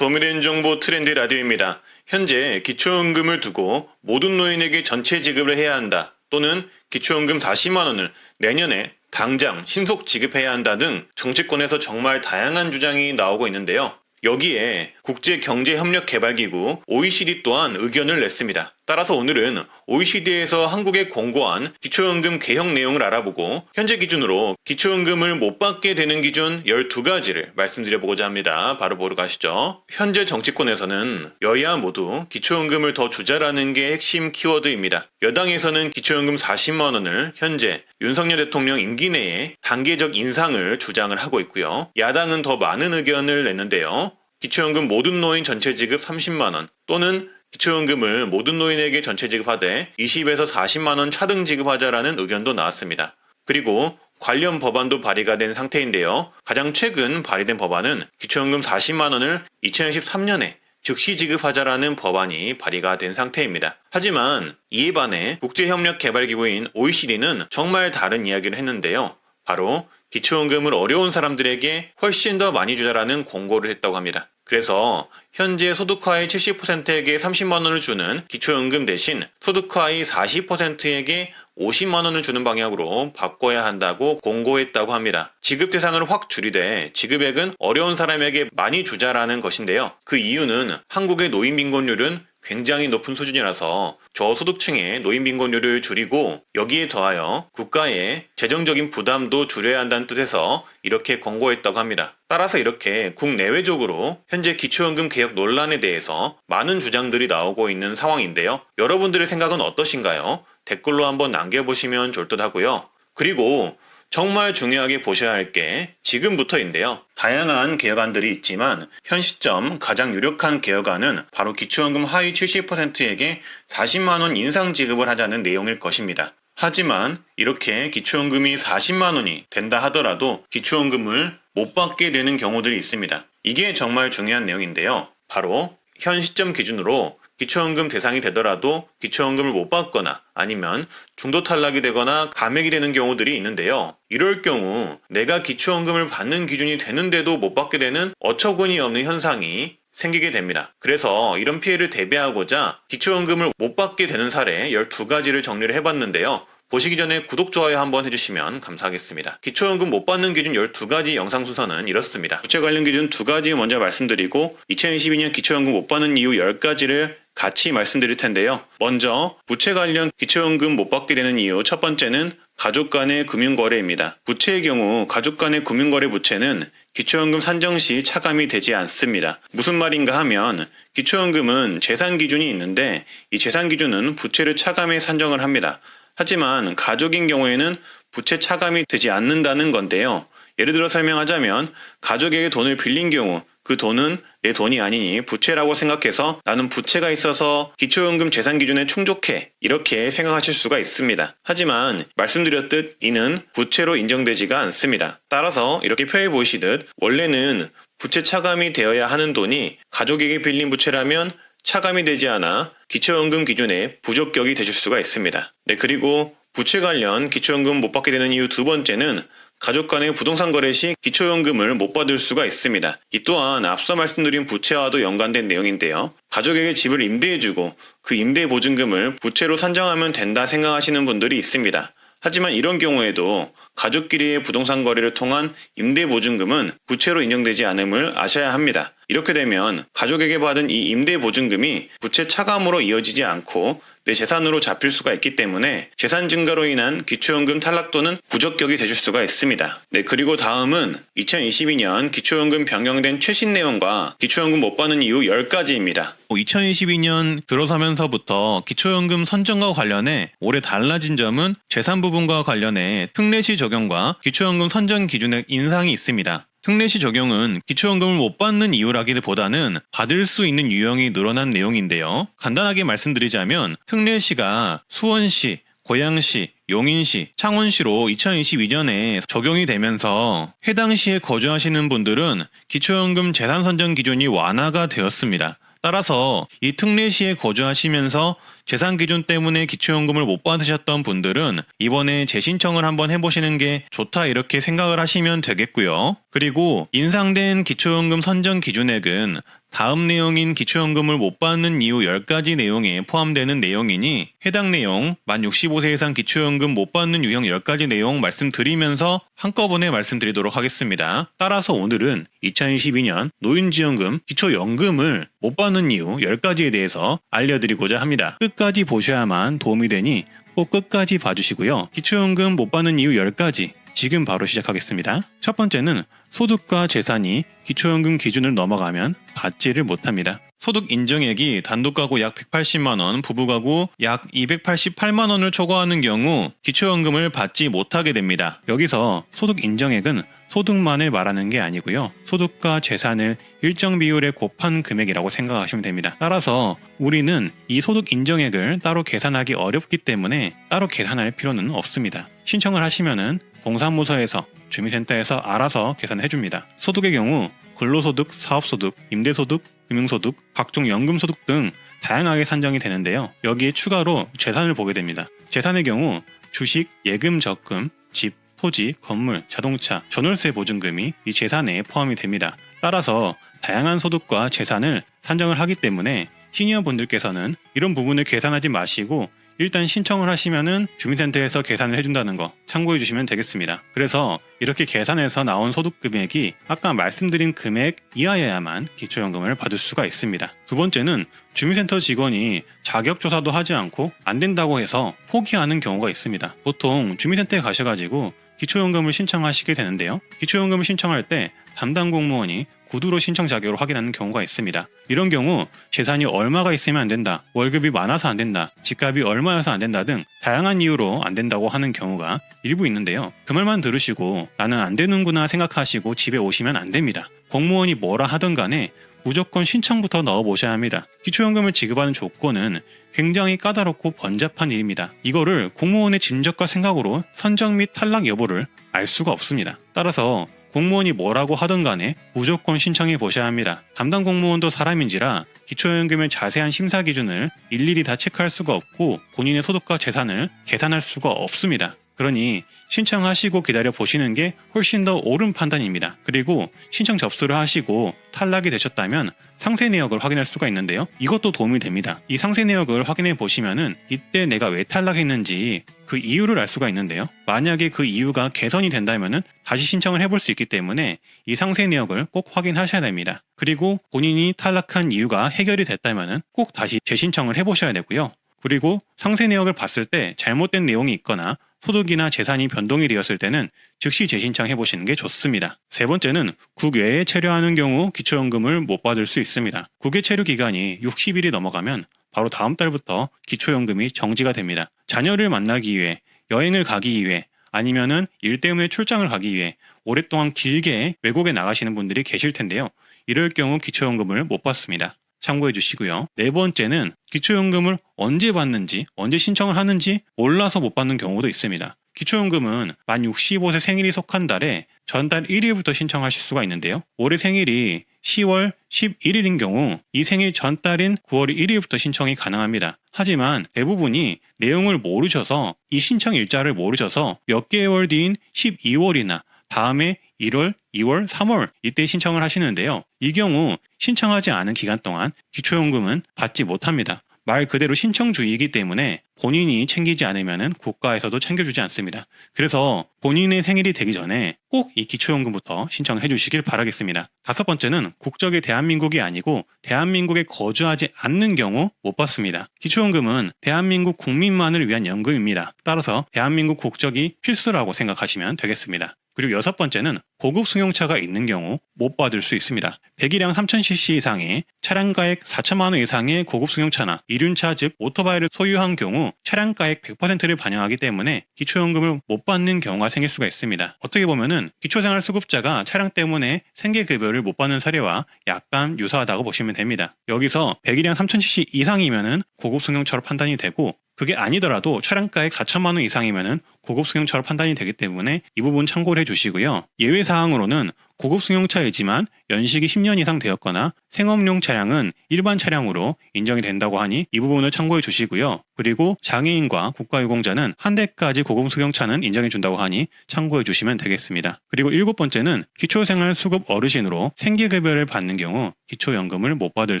도움이 되는 정보 트렌드 라디오입니다. 현재 기초연금을 두고 모든 노인에게 전체 지급을 해야 한다. 또는 기초연금 40만 원을 내년에 당장 신속 지급해야 한다 등 정치권에서 정말 다양한 주장이 나오고 있는데요. 여기에 국제경제협력개발기구 OECD 또한 의견을 냈습니다. 따라서 오늘은 OECD에서 한국에 공고한 기초연금 개혁 내용을 알아보고 현재 기준으로 기초연금을 못 받게 되는 기준 12가지를 말씀드려보고자 합니다. 바로 보러 가시죠. 현재 정치권에서는 여야 모두 기초연금을 더 주자라는 게 핵심 키워드입니다. 여당에서는 기초연금 40만 원을 현재 윤석열 대통령 임기 내에 단계적 인상을 주장을 하고 있고요. 야당은 더 많은 의견을 냈는데요. 기초연금 모든 노인 전체 지급 30만 원 또는 기초연금을 모든 노인에게 전체 지급하되 20에서 40만 원 차등 지급하자라는 의견도 나왔습니다. 그리고 관련 법안도 발의가 된 상태인데요. 가장 최근 발의된 법안은 기초연금 40만 원을 2013년에 즉시 지급하자라는 법안이 발의가 된 상태입니다. 하지만 이에 반해 국제협력개발기구인 OECD는 정말 다른 이야기를 했는데요. 바로 기초연금을 어려운 사람들에게 훨씬 더 많이 주자라는 공고를 했다고 합니다. 그래서 현재 소득하위 70%에게 30만 원을 주는 기초연금 대신 소득하위 40%에게 50만 원을 주는 방향으로 바꿔야 한다고 공고했다고 합니다. 지급 대상을 확 줄이되 지급액은 어려운 사람에게 많이 주자라는 것인데요. 그 이유는 한국의 노인 빈곤율은 굉장히 높은 수준이라서 저소득층의 노인 빈곤율을 줄이고 여기에 더하여 국가의 재정적인 부담도 줄여야 한다는 뜻에서 이렇게 권고했다고 합니다. 따라서 이렇게 국내외적으로 현재 기초연금 개혁 논란에 대해서 많은 주장들이 나오고 있는 상황인데요. 여러분들의 생각은 어떠신가요? 댓글로 한번 남겨보시면 좋을 듯 하고요. 그리고 정말 중요하게 보셔야 할 게 지금부터인데요. 다양한 개혁안들이 있지만 현 시점 가장 유력한 개혁안은 바로 기초연금 하위 70%에게 40만 원 인상 지급을 하자는 내용일 것입니다. 하지만 이렇게 기초연금이 40만 원이 된다 하더라도 기초연금을 못 받게 되는 경우들이 있습니다. 이게 정말 중요한 내용인데요. 바로 현 시점 기준으로 기초연금 대상이 되더라도 기초연금을 못 받거나 아니면 중도 탈락이 되거나 감액이 되는 경우들이 있는데요. 이럴 경우 내가 기초연금을 받는 기준이 되는데도 못 받게 되는 어처구니 없는 현상이 생기게 됩니다. 그래서 이런 피해를 대비하고자 기초연금을 못 받게 되는 사례 12가지를 정리를 해봤는데요. 보시기 전에 구독, 좋아요 한번 해주시면 감사하겠습니다. 기초연금 못 받는 기준 12가지 영상 순서는 이렇습니다. 부채 관련 기준 2가지 먼저 말씀드리고 2022년 기초연금 못 받는 이유 10가지를 같이 말씀드릴 텐데요. 먼저 부채 관련 기초연금 못 받게 되는 이유 첫 번째는 가족 간의 금융거래입니다. 부채의 경우 가족 간의 금융거래 부채는 기초연금 산정 시 차감이 되지 않습니다. 무슨 말인가 하면 기초연금은 재산 기준이 있는데 이 재산 기준은 부채를 차감해 산정을 합니다. 하지만 가족인 경우에는 부채 차감이 되지 않는다는 건데요. 예를 들어 설명하자면 가족에게 돈을 빌린 경우 그 돈은 내 돈이 아니니 부채라고 생각해서 나는 부채가 있어서 기초연금 재산 기준에 충족해 이렇게 생각하실 수가 있습니다. 하지만 말씀드렸듯 이는 부채로 인정되지가 않습니다. 따라서 이렇게 표에 보시듯 원래는 부채 차감이 되어야 하는 돈이 가족에게 빌린 부채라면 차감이 되지 않아 기초연금 기준에 부적격이 되실 수가 있습니다. 네, 그리고 부채 관련 기초연금 못 받게 되는 이유 두 번째는 가족 간의 부동산 거래 시 기초연금을 못 받을 수가 있습니다. 이 또한 앞서 말씀드린 부채와도 연관된 내용인데요. 가족에게 집을 임대해주고 그 임대보증금을 부채로 산정하면 된다 생각하시는 분들이 있습니다. 하지만 이런 경우에도 가족끼리의 부동산 거래를 통한 임대보증금은 부채로 인정되지 않음을 아셔야 합니다. 이렇게 되면 가족에게 받은 이 임대보증금이 부채 차감으로 이어지지 않고 내 재산으로 잡힐 수가 있기 때문에 재산 증가로 인한 기초연금 탈락 또는 부적격이 되실 수가 있습니다. 네, 그리고 다음은 2022년 기초연금 변경된 최신 내용과 기초연금 못 받는 이유 10가지입니다. 2022년 들어서면서부터 기초연금 선정과 관련해 올해 달라진 점은 재산 부분과 관련해 특례시 적용과 기초연금 선정 기준의 인상이 있습니다. 특례시 적용은 기초연금을 못 받는 이유라기보다는 받을 수 있는 유형이 늘어난 내용인데요. 간단하게 말씀드리자면 특례시가 수원시, 고양시, 용인시, 창원시로 2022년에 적용이 되면서 해당 시에 거주하시는 분들은 기초연금 재산 선정 기준이 완화가 되었습니다. 따라서 이 특례시에 거주하시면서 재산 기준 때문에 기초연금을 못 받으셨던 분들은 이번에 재신청을 한번 해보시는 게 좋다 이렇게 생각을 하시면 되겠고요. 그리고 인상된 기초연금 선정 기준액은 다음 내용인 기초연금을 못 받는 이유 10가지 내용에 포함되는 내용이니 해당 내용 만 65세 이상 기초연금 못 받는 유형 10가지 내용 말씀드리면서 한꺼번에 말씀드리도록 하겠습니다. 따라서 오늘은 2022년 노인지원금 기초연금을 못 받는 이유 10가지에 대해서 알려드리고자 합니다. 끝까지 보셔야만 도움이 되니 꼭 끝까지 봐주시고요. 기초연금 못 받는 이유 10가지 지금 바로 시작하겠습니다. 첫 번째는 소득과 재산이 기초연금 기준을 넘어가면 받지를 못합니다. 소득 인정액이 단독가구 약 180만원, 부부가구 약 288만원을 초과하는 경우 기초연금을 받지 못하게 됩니다. 여기서 소득 인정액은 소득만을 말하는 게 아니고요. 소득과 재산을 일정 비율에 곱한 금액이라고 생각하시면 됩니다. 따라서 우리는 이 소득 인정액을 따로 계산하기 어렵기 때문에 따로 계산할 필요는 없습니다. 신청을 하시면은 동사무소에서 주민센터에서 알아서 계산해 줍니다. 소득의 경우 근로소득, 사업소득, 임대소득, 금융소득, 각종 연금소득 등 다양하게 산정이 되는데요. 여기에 추가로 재산을 보게 됩니다. 재산의 경우 주식, 예금, 적금, 집, 토지, 건물, 자동차, 전월세 보증금이 이 재산에 포함이 됩니다. 따라서 다양한 소득과 재산을 산정을 하기 때문에 시니어분들께서는 이런 부분을 계산하지 마시고 일단 신청을 하시면은 주민센터에서 계산을 해준다는 거 참고해 주시면 되겠습니다. 그래서 이렇게 계산해서 나온 소득 금액이 아까 말씀드린 금액 이하여야만 기초연금을 받을 수가 있습니다. 두 번째는 주민센터 직원이 자격조사도 하지 않고 안 된다고 해서 포기하는 경우가 있습니다. 보통 주민센터에 가셔가지고 기초연금을 신청하시게 되는데요. 기초연금을 신청할 때 담당 공무원이 구두로 신청 자격을 확인하는 경우가 있습니다. 이런 경우 재산이 얼마가 있으면 안 된다, 월급이 많아서 안 된다, 집값이 얼마여서 안 된다 등 다양한 이유로 안 된다고 하는 경우가 일부 있는데요. 그 말만 들으시고 나는 안 되는구나 생각하시고 집에 오시면 안 됩니다. 공무원이 뭐라 하든 간에 무조건 신청부터 넣어보셔야 합니다. 기초연금을 지급하는 조건은 굉장히 까다롭고 번잡한 일입니다. 이거를 공무원의 짐작과 생각으로 선정 및 탈락 여부를 알 수가 없습니다. 따라서 공무원이 뭐라고 하든 간에 무조건 신청해 보셔야 합니다. 담당 공무원도 사람인지라 기초연금의 자세한 심사 기준을 일일이 다 체크할 수가 없고 본인의 소득과 재산을 계산할 수가 없습니다. 그러니 신청하시고 기다려 보시는 게 훨씬 더 옳은 판단입니다. 그리고 신청 접수를 하시고 탈락이 되셨다면 상세 내역을 확인할 수가 있는데요. 이것도 도움이 됩니다. 이 상세 내역을 확인해 보시면은 이때 내가 왜 탈락했는지 그 이유를 알 수가 있는데요. 만약에 그 이유가 개선이 된다면은 다시 신청을 해볼 수 있기 때문에 이 상세 내역을 꼭 확인하셔야 됩니다. 그리고 본인이 탈락한 이유가 해결이 됐다면은 꼭 다시 재신청을 해보셔야 되고요. 그리고 상세 내역을 봤을 때 잘못된 내용이 있거나 소득이나 재산이 변동이 되었을 때는 즉시 재신청해 보시는 게 좋습니다. 세 번째는 국외에 체류하는 경우 기초연금을 못 받을 수 있습니다. 국외 체류 기간이 60일이 넘어가면 바로 다음 달부터 기초연금이 정지가 됩니다. 자녀를 만나기 위해, 여행을 가기 위해, 아니면은 일 때문에 출장을 가기 위해 오랫동안 길게 외국에 나가시는 분들이 계실 텐데요. 이럴 경우 기초연금을 못 받습니다. 참고해 주시고요. 네 번째는 기초연금을 언제 받는지, 언제 신청을 하는지 몰라서 못 받는 경우도 있습니다. 기초연금은 만 65세 생일이 속한 달에 전달 1일부터 신청하실 수가 있는데요. 올해 생일이 10월 11일인 경우 이 생일 전달인 9월 1일부터 신청이 가능합니다. 하지만 대부분이 내용을 모르셔서 이 신청 일자를 모르셔서 몇 개월 뒤인 12월이나 다음에 1월, 2월, 3월 이때 신청을 하시는데요. 이 경우 신청하지 않은 기간 동안 기초연금은 받지 못합니다. 말 그대로 신청주의이기 때문에 본인이 챙기지 않으면 국가에서도 챙겨주지 않습니다. 그래서 본인의 생일이 되기 전에 꼭 이 기초연금부터 신청해 주시길 바라겠습니다. 다섯 번째는 국적이 대한민국이 아니고 대한민국에 거주하지 않는 경우 못 받습니다. 기초연금은 대한민국 국민만을 위한 연금입니다. 따라서 대한민국 국적이 필수라고 생각하시면 되겠습니다. 그리고 여섯 번째는 고급 승용차가 있는 경우 못 받을 수 있습니다. 배기량 3000cc 이상의 차량가액 4천만 원 이상의 고급 승용차나 이륜차 즉 오토바이를 소유한 경우 차량가액 100%를 반영하기 때문에 기초연금을 못 받는 경우가 생길 수가 있습니다. 어떻게 보면은 기초생활수급자가 차량 때문에 생계급여를 못 받는 사례와 약간 유사하다고 보시면 됩니다. 여기서 배기량 3000cc 이상이면은 고급 승용차로 판단이 되고 그게 아니더라도 차량가액 4천만 원 이상이면은 고급 승용차로 판단이 되기 때문에 이 부분 참고를 해주시고요. 예외 사항으로는 고급 승용차이지만 연식이 10년 이상 되었거나 생업용 차량은 일반 차량으로 인정이 된다고 하니 이 부분을 참고해 주시고요. 그리고 장애인과 국가유공자는 한 대까지 고금수경차는 인정해 준다고 하니 참고해 주시면 되겠습니다. 그리고 7번째는 기초생활수급 어르신으로 생계급여를 받는 경우 기초연금을 못 받을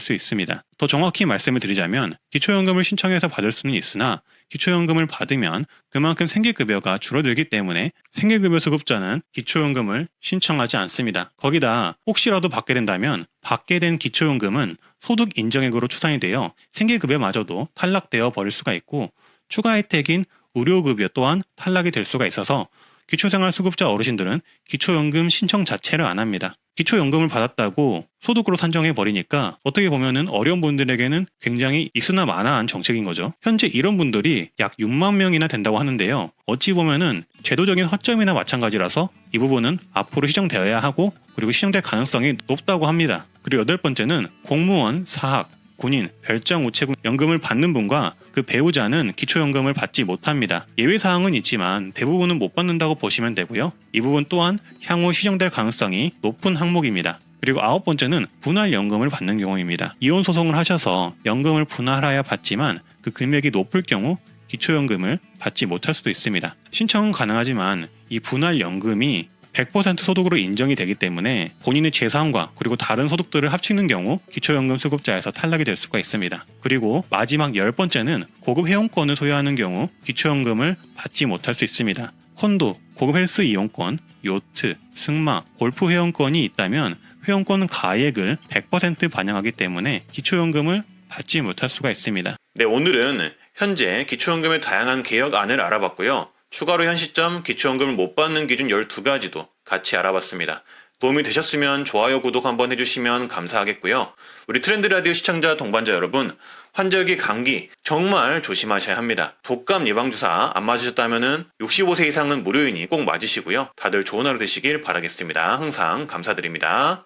수 있습니다. 더 정확히 말씀을 드리자면 기초연금을 신청해서 받을 수는 있으나 기초연금을 받으면 그만큼 생계급여가 줄어들기 때문에 생계급여 수급자는 기초연금을 신청하지 않습니다. 거기다 혹시라도 받게 된다면 받게 된 기초연금은 소득 인정액으로 추산이 되어 생계급여마저도 탈락되어 버릴 수가 있고 추가 혜택인 의료급여 또한 탈락이 될 수가 있어서 기초생활수급자 어르신들은 기초연금 신청 자체를 안 합니다. 기초연금을 받았다고 소득으로 산정해 버리니까 어떻게 보면은 어려운 분들에게는 굉장히 있으나 마나한 정책인 거죠. 현재 이런 분들이 약 6만 명이나 된다고 하는데요. 어찌 보면은 제도적인 허점이나 마찬가지라서 이 부분은 앞으로 시정되어야 하고 그리고 시정될 가능성이 높다고 합니다. 그리고 8번째는 공무원, 사학, 군인, 별장 우체국 연금을 받는 분과 그 배우자는 기초연금을 받지 못합니다. 예외사항은 있지만 대부분은 못 받는다고 보시면 되고요. 이 부분 또한 향후 시정될 가능성이 높은 항목입니다. 그리고 9번째는 분할연금을 받는 경우입니다. 이혼 소송을 하셔서 연금을 분할하여 받지만 그 금액이 높을 경우 기초연금을 받지 못할 수도 있습니다. 신청은 가능하지만 이 분할연금이 100% 소득으로 인정이 되기 때문에 본인의 재산과 그리고 다른 소득들을 합치는 경우 기초연금 수급자에서 탈락이 될 수가 있습니다. 그리고 마지막 10번째는 고급 회원권을 소유하는 경우 기초연금을 받지 못할 수 있습니다. 콘도, 고급 헬스 이용권, 요트, 승마, 골프 회원권이 있다면 회원권 가액을 100% 반영하기 때문에 기초연금을 받지 못할 수가 있습니다. 네, 오늘은 현재 기초연금의 다양한 개혁안을 알아봤고요. 추가로 현 시점 기초연금을 못 받는 기준 12가지도 같이 알아봤습니다. 도움이 되셨으면 좋아요, 구독 한번 해주시면 감사하겠고요. 우리 트렌드라디오 시청자 동반자 여러분, 환절기 감기 정말 조심하셔야 합니다. 독감 예방주사 안 맞으셨다면 65세 이상은 무료이니 꼭 맞으시고요. 다들 좋은 하루 되시길 바라겠습니다. 항상 감사드립니다.